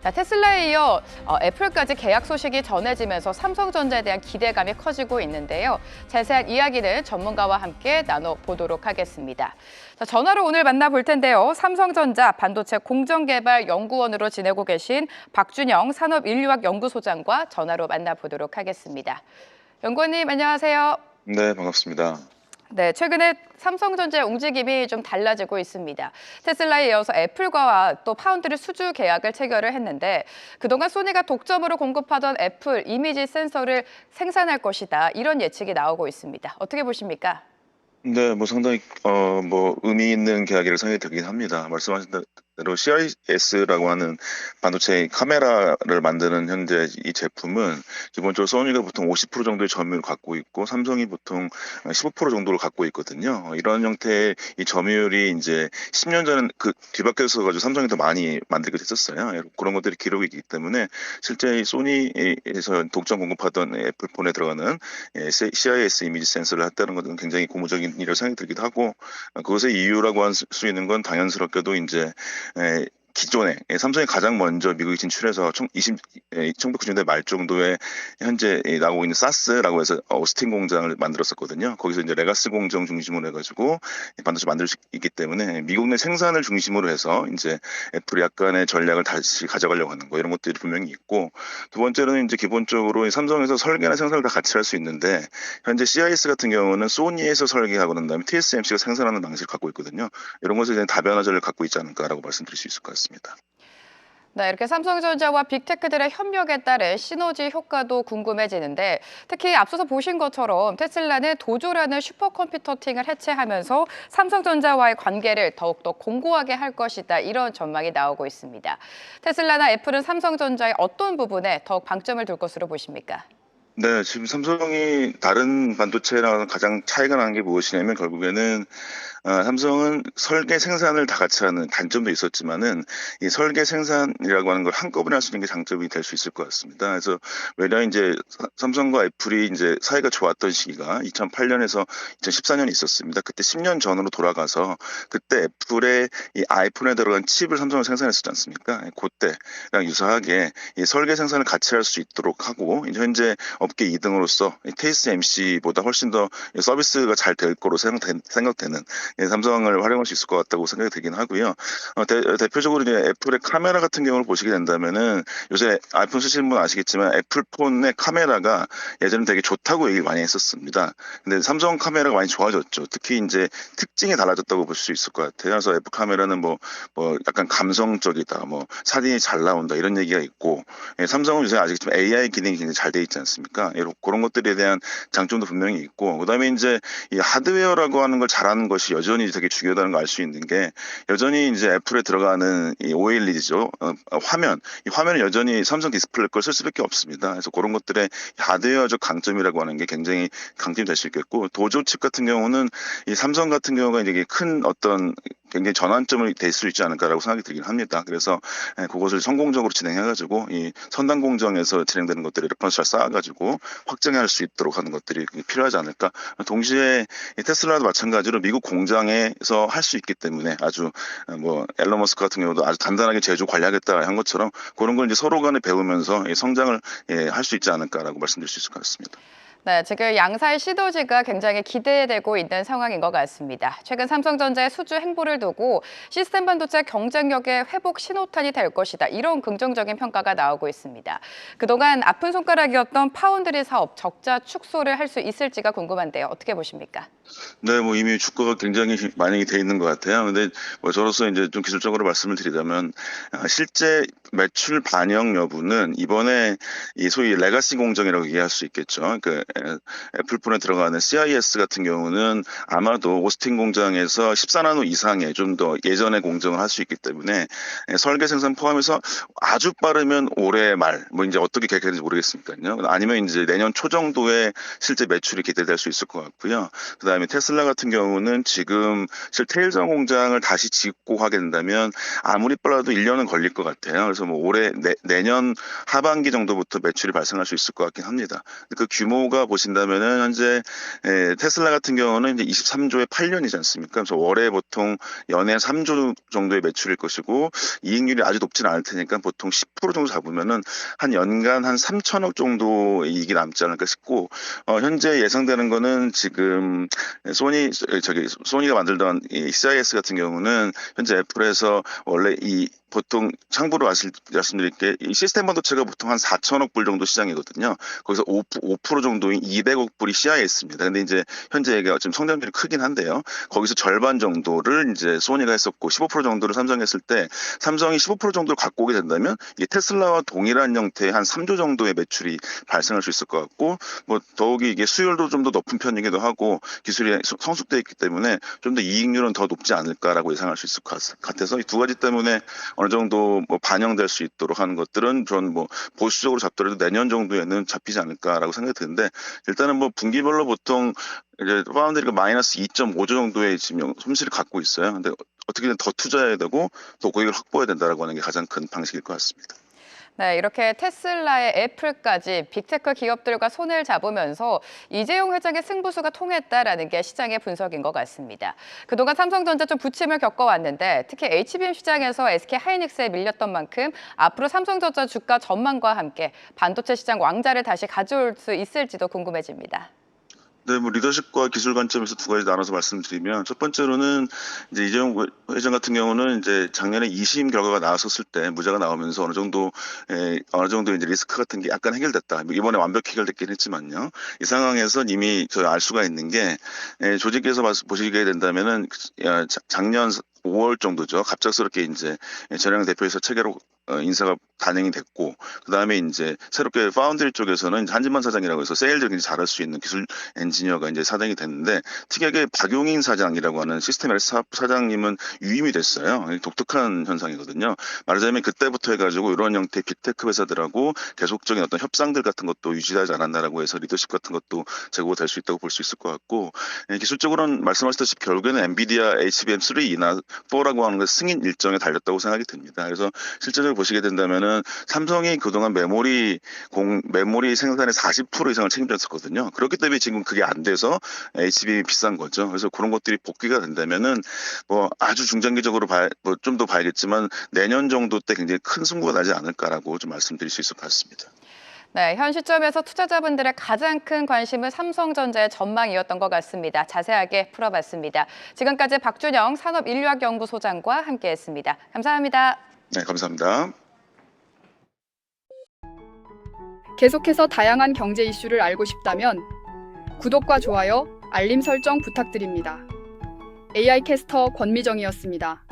자, 테슬라에 이어 애플까지 계약 소식이 전해지면서 삼성전자에 대한 기대감이 커지고 있는데요. 자세한 이야기는 전문가와 함께 나눠보도록 하겠습니다. 자, 전화로 오늘 만나볼 텐데요. 삼성전자 반도체 공정개발연구원으로 지내고 계신 박준영 산업인류학연구소장과 전화로 만나보도록 하겠습니다. 연구원님, 안녕하세요. 네, 반갑습니다. 네, 최근에 삼성전자의 움직임이 좀 달라지고 있습니다. 테슬라에 이어서 애플과 또 파운드리 수주 계약을 체결을 했는데 그동안 소니가 독점으로 공급하던 애플 이미지 센서를 생산할 것이다. 이런 예측이 나오고 있습니다. 어떻게 보십니까? 네, 상당히 의미 있는 계약이라고 생각이 들긴 합니다. 말씀하신 대로 CIS라고 하는 반도체 카메라를 만드는 현재 이 제품은 기본적으로 소니가 보통 50% 정도의 점유율을 갖고 있고 삼성이 보통 15% 정도를 갖고 있거든요. 이런 형태의 이 점유율이 이제 10년 전에 그 뒤바뀌어서 가지고 삼성이 더 많이 만들게 됐었어요. 그런 것들이 기록이 있기 때문에 실제 이 소니에서 독점 공급하던 애플폰에 들어가는 CIS 이미지 센서를 했다는 것은 굉장히 고무적인 일이라고 생각이 들기도 하고, 그것의 이유라고 할 수 있는 건 당연스럽게도 이제 기존에 삼성이 가장 먼저 미국에 진출해서 1990년대 말 정도에 현재 나오고 있는 사스라고 해서 오스틴 공장을 만들었었거든요. 거기서 이제 레가스 공정 중심으로 해가지고 반도체 만들 수 있기 때문에 미국 내 생산을 중심으로 해서 이제 애플이 약간의 전략을 다시 가져가려고 하는 거, 이런 것들이 분명히 있고, 두 번째로는 이제 기본적으로 삼성에서 설계나 생산을 다 같이 할 수 있는데 현재 CIS 같은 경우는 소니에서 설계하고 난 다음에 TSMC가 생산하는 방식을 갖고 있거든요. 이런 것에 대한 다변화전을 갖고 있지 않을까라고 말씀드릴 수 있을 것 같습니다. 네, 이렇게 삼성전자와 빅테크들의 협력에 따른 시너지 효과도 궁금해지는데 특히 앞서서 보신 것처럼 테슬라는 도조라는 슈퍼컴퓨터 팅을 해체하면서 삼성전자와의 관계를 더욱더 공고하게 할 것이다. 이런 전망이 나오고 있습니다. 테슬라나 애플은 삼성전자의 어떤 부분에 더욱 방점을 둘 것으로 보십니까? 네, 지금 삼성이 다른 반도체랑 가장 차이가 나는 게 무엇이냐면 결국에는 삼성은 설계 생산을 다 같이 하는 단점도 있었지만은 이 설계 생산이라고 하는 걸 한꺼번에 할 수 있는 게 장점이 될 수 있을 것 같습니다. 그래서 왜냐 이제 삼성과 애플이 이제 사이가 좋았던 시기가 2008년에서 2014년이 있었습니다. 그때 10년 전으로 돌아가서 그때 애플의 이 아이폰에 들어간 칩을 삼성이 생산했었지 않습니까? 그때랑 유사하게 이 설계 생산을 같이 할 수 있도록 하고 이제 현재 업계 2등으로서 TSMC보다 훨씬 더 서비스가 잘 될 거로 생각되는 삼성을 활용할 수 있을 것 같다고 생각이 들긴 하고요. 대표적으로 이제 애플의 카메라 같은 경우를 보시게 된다면은 요새 아이폰 쓰시는 분 아시겠지만 애플폰의 카메라가 예전에 되게 좋다고 얘기를 많이 했었습니다. 근데 삼성 카메라가 많이 좋아졌죠. 특히 이제 특징이 달라졌다고 볼 수 있을 것 같아요. 그래서 애플 카메라는 약간 감성적이다, 사진이 잘 나온다 이런 얘기가 있고, 삼성은 요새 아직 좀 AI 기능이 굉장히 잘 돼 있지 않습니까? 그런 것들에 대한 장점도 분명히 있고, 그다음에 이제 이 하드웨어라고 하는 걸 잘하는 것이 여전히 되게 중요하다는 걸 알 수 있는 게, 여전히 이제 애플에 들어가는 이 OLED죠. 이 화면은 여전히 삼성 디스플레이 걸 쓸 수밖에 없습니다. 그래서 그런 것들의 하드웨어적 강점이라고 하는 게 굉장히 강점이 될 수 있겠고, 도조 칩 같은 경우는 이 삼성 같은 경우가 이제 큰 어떤 굉장히 전환점이 될 수 있지 않을까라고 생각이 들긴 합니다. 그래서 그것을 성공적으로 진행해가지고 이 선단 공정에서 진행되는 것들을 레퍼런스를 쌓아가지고 확정할 수 있도록 하는 것들이 필요하지 않을까. 동시에 이 테슬라도 마찬가지로 미국 공장에서 할 수 있기 때문에 아주 앨런 머스크 같은 경우도 아주 단단하게 제조 관리하겠다 한 것처럼 그런 걸 이제 서로 간에 배우면서 성장을 할 수 있지 않을까라고 말씀드릴 수 있을 것 같습니다. 네, 지금 양사의 시너지가 굉장히 기대되고 있는 상황인 것 같습니다. 최근 삼성전자의 수주 행보를 두고 시스템 반도체 경쟁력의 회복 신호탄이 될 것이다. 이런 긍정적인 평가가 나오고 있습니다. 그동안 아픈 손가락이었던 파운드리 사업 적자 축소를 할 수 있을지가 궁금한데요. 어떻게 보십니까? 네, 이미 주가가 굉장히 많이 돼 있는 것 같아요. 근데 저로서 이제 좀 기술적으로 말씀을 드리자면, 실제 매출 반영 여부는 이번에 이 소위 레가시 공정이라고 얘기할 수 있겠죠. 애플폰에 들어가는 CIS 같은 경우는 아마도 오스틴 공장에서 14나노 이상의 좀 더 예전의 공정을 할 수 있기 때문에 설계 생산 포함해서 아주 빠르면 올해 말, 이제 어떻게 계획되는지 모르겠으니까요. 아니면 이제 내년 초 정도에 실제 매출이 기대될 수 있을 것 같고요. 그다음에 그다음에 테슬라 같은 경우는 지금 실 테일전 공장을 다시 짓고 하게 된다면 아무리 빨라도 1년은 걸릴 것 같아요. 그래서 뭐 올해 내년 하반기 정도부터 매출이 발생할 수 있을 것 같긴 합니다. 그 규모가 보신다면은 현재 테슬라 같은 경우는 이제 23조에 8년이지 않습니까? 그래서 월에 보통 연에 3조 정도의 매출일 것이고 이익률이 아주 높지는 않을 테니까 보통 10% 정도 잡으면은 한 연간 한 3천억 정도의 이익이 남지 않을까 싶고 현재 예상되는 거는 지금 소니가 만들던 이 CIS 같은 경우는 현재 애플에서 원래 이 보통 참고로 말씀드릴게 이 시스템 반도체가 보통 한 4천억 불 정도 시장이거든요. 거기서 5% 정도인 200억 불이 CIS입니다. 근데 이제 현재 얘가 지금 성장률이 크긴 한데요. 거기서 절반 정도를 이제 소니가 했었고 15% 정도를 삼성이 했을 때 삼성이 15% 정도를 갖고 오게 된다면 이 테슬라와 동일한 형태의 한 3조 정도의 매출이 발생할 수 있을 것 같고 뭐 더욱이 이게 수율도 좀 더 높은 편이기도 하고 기술이 성숙되어 있기 때문에 좀 더 이익률은 더 높지 않을까라고 예상할 수 있을 것 같아서 이 두 가지 때문에 어느 정도 뭐 반영될 수 있도록 하는 것들은 전 뭐 보수적으로 잡더라도 내년 정도에는 잡히지 않을까라고 생각이 드는데 일단은 뭐 분기별로 보통 이제 파운드리가 마이너스 2.5조 정도의 지금 손실을 갖고 있어요. 근데 어떻게든 더 투자해야 되고 더 고객을 확보해야 된다라고 하는 게 가장 큰 방식일 것 같습니다. 네, 이렇게 테슬라의 애플까지 빅테크 기업들과 손을 잡으면서 이재용 회장의 승부수가 통했다라는 게 시장의 분석인 것 같습니다. 그동안 삼성전자 좀 부침을 겪어왔는데 특히 HBM 시장에서 SK하이닉스에 밀렸던 만큼 앞으로 삼성전자 주가 전망과 함께 반도체 시장 왕자를 다시 가져올 수 있을지도 궁금해집니다. 네, 뭐 리더십과 기술 관점에서 두 가지 나눠서 말씀드리면 첫 번째로는 이제 이재용 회장 같은 경우는 이제 작년에 2심 결과가 나왔었을 때 무죄가 나오면서 어느 정도 이제 리스크 같은 게 약간 해결됐다. 이번에 완벽히 해결됐긴 했지만요. 이 상황에서 이미 저희 알 수가 있는 게 조직에서 보시게 된다면은 작년 5월 정도죠. 갑작스럽게 이제 전영 대표에서 체계로 인사가 단행이 됐고 그다음에 이제 새롭게 파운드리 쪽에서는 한진만 사장이라고 해서 세일을 굉장히 잘할 수 있는 기술 엔지니어가 이제 사장이 됐는데 특이하게 박용인 사장이라고 하는 시스템 LS 사장님은 유임이 됐어요. 독특한 현상이거든요. 말하자면 그때부터 해가지고 이런 형태의 빅테크 회사들하고 계속적인 어떤 협상들 같은 것도 유지하지 않았나라고 해서 리더십 같은 것도 제고가 될 수 있다고 볼 수 있을 것 같고 기술적으로는 말씀하셨다시피 결국에는 엔비디아 HBM3나 4라고 하는 게 승인 일정에 달렸다고 생각이 듭니다. 그래서 실제적으로 보시게 된다면은 삼성이 그동안 메모리 생산의 40% 이상을 책임졌었거든요. 그렇기 때문에 지금 그게 안 돼서 HBM이 비싼 거죠. 그래서 그런 것들이 복귀가 된다면은 뭐 아주 중장기적으로 좀 더 봐야겠지만 내년 정도 때 굉장히 큰 승부가 나지 않을까라고 좀 말씀드릴 수 있을 것 같습니다. 네, 현 시점에서 투자자분들의 가장 큰 관심은 삼성전자의 전망이었던 것 같습니다. 자세하게 풀어봤습니다. 지금까지 박준영 산업인류학연구소장과 함께했습니다. 감사합니다. 네, 감사합니다. 계속해서 다양한 경제 이슈를 알고 싶다면 구독과 좋아요, 알림 설정 부탁드립니다. AI 캐스터 권미정이었습니다.